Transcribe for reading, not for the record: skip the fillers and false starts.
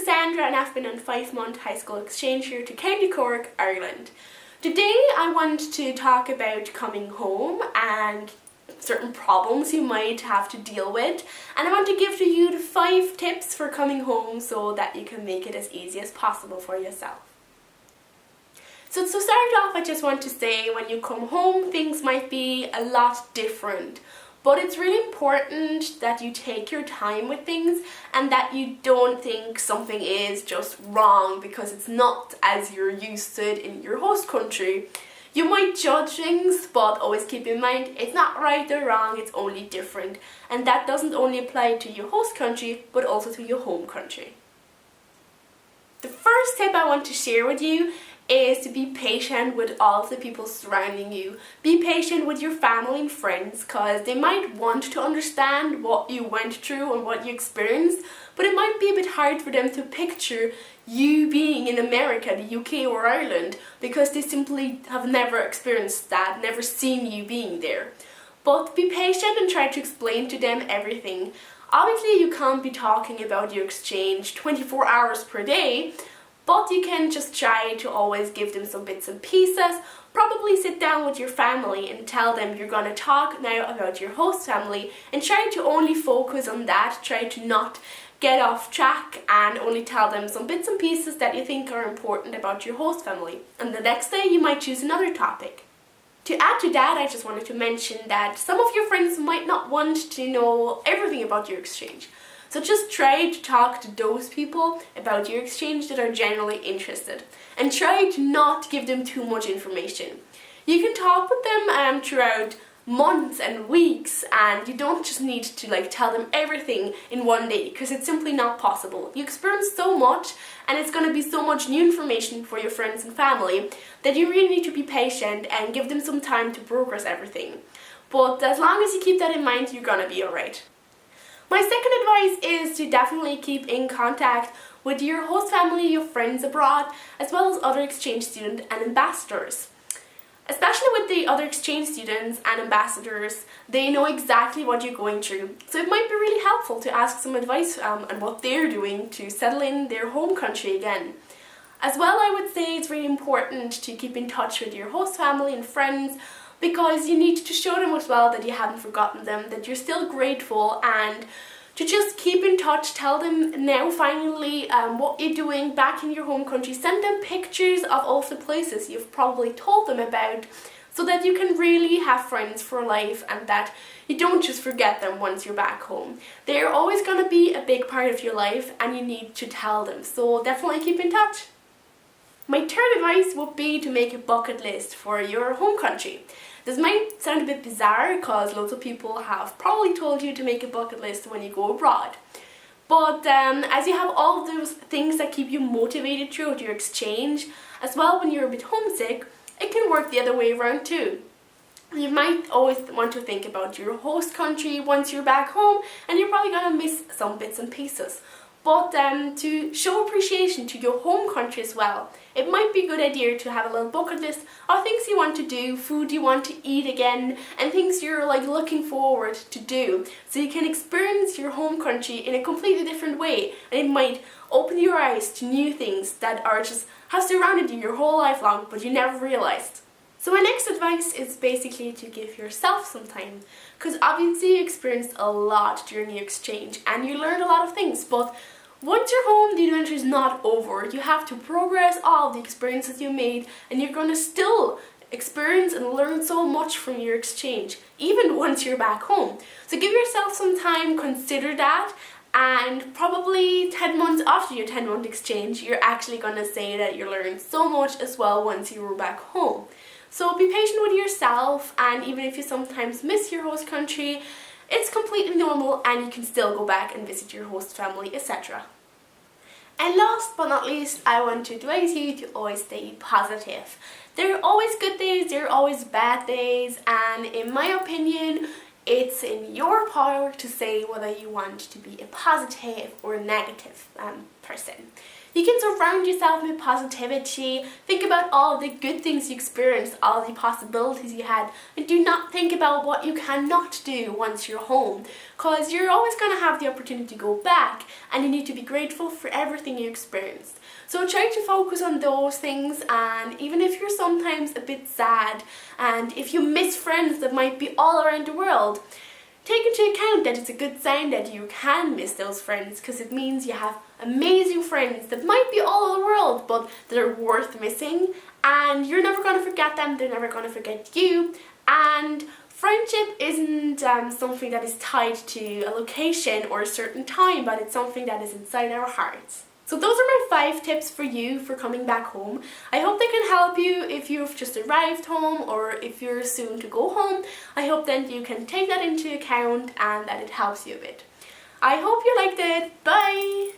Sandra and I've been on a 5-month high school exchange here to County Cork, Ireland. Today I want to talk about coming home and certain problems you might have to deal with, and I want to give to you the 5 tips for coming home so that you can make it as easy as possible for yourself. So to start off, I just want to say when you come home things might be a lot different. But it's really important that you take your time with things and that you don't think something is just wrong because it's not as you're used to it in your host country. You might judge things, but always keep in mind it's not right or wrong, it's only different. And that doesn't only apply to your host country, but also to your home country. The first tip I want to share with you is to be patient with all of the people surrounding you. Be patient with your family and friends because they might want to understand what you went through and what you experienced, but it might be a bit hard for them to picture you being in America, the UK or Ireland, because they simply have never experienced that, never seen you being there. But be patient and try to explain to them everything. Obviously you can't be talking about your exchange 24 hours per day, but you can just try to always give them some bits and pieces. Probably sit down with your family and tell them you're going to talk now about your host family and try to only focus on that. Try to not get off track and only tell them some bits and pieces that you think are important about your host family. And the next day you might choose another topic. To add to that, I just wanted to mention that some of your friends might not want to know everything about your exchange. So just try to talk to those people about your exchange that are generally interested and try to not give them too much information. You can talk with them throughout months and weeks, and you don't just need to tell them everything in one day because it's simply not possible. You experience so much and it's going to be so much new information for your friends and family that you really need to be patient and give them some time to progress everything. But as long as you keep that in mind, you're going to be alright. My second advice is to definitely keep in contact with your host family, your friends abroad, as well as other exchange students and ambassadors. Especially with the other exchange students and ambassadors, they know exactly what you're going through. So it might be really helpful to ask some advice on what they're doing to settle in their home country again. As well, I would say it's really important to keep in touch with your host family and friends, because you need to show them as well that you haven't forgotten them, that you're still grateful, and to just keep in touch. Tell them now finally what you're doing back in your home country. Send them pictures of all the places you've probably told them about so that you can really have friends for life and that you don't just forget them once you're back home. They're always going to be a big part of your life and you need to tell them, so definitely keep in touch. My third advice would be to make a bucket list for your home country. This might sound a bit bizarre because lots of people have probably told you to make a bucket list when you go abroad. But as you have all those things that keep you motivated throughout your exchange, as well when you're a bit homesick, it can work the other way around too. You might always want to think about your host country once you're back home, and you're probably going to miss some bits and pieces. But to show appreciation to your home country as well, it might be a good idea to have a little bucket list of things you want to do, food you want to eat again, and things you're looking forward to do. So you can experience your home country in a completely different way, and it might open your eyes to new things that have surrounded you your whole life long, but you never realized. So my next advice is basically to give yourself some time, because obviously you experienced a lot during your exchange and you learned a lot of things, but once you're home, the adventure is not over. You have to progress all the experiences you made, and you're going to still experience and learn so much from your exchange, even once you're back home. So give yourself some time, consider that, and probably 10 months after your 10-month exchange, you're actually going to say that you learned so much as well once you were back home. So be patient with yourself, and even if you sometimes miss your host country, it's completely normal and you can still go back and visit your host family, etc. And last but not least, I want to advise you to always stay positive. There are always good days, there are always bad days, and in my opinion, it's in your power to say whether you want to be a positive or a negative person. You can surround yourself with positivity, think about all the good things you experienced, all the possibilities you had, and do not think about what you cannot do once you're home, because you're always going to have the opportunity to go back, and you need to be grateful for everything you experienced. So try to focus on those things, and even if you're sometimes a bit sad, and if you miss friends that might be all around the world, take into account that it's a good sign that you can miss those friends, because it means you have amazing friends that might be all over the world but that are worth missing, and you're never going to forget them, they're never going to forget you. And friendship isn't something that is tied to a location or a certain time, but it's something that is inside our hearts. So those are my 5 tips for you for coming back home. I hope they can help you if you've just arrived home or if you're soon to go home. I hope that you can take that into account and that it helps you a bit. I hope you liked it. Bye!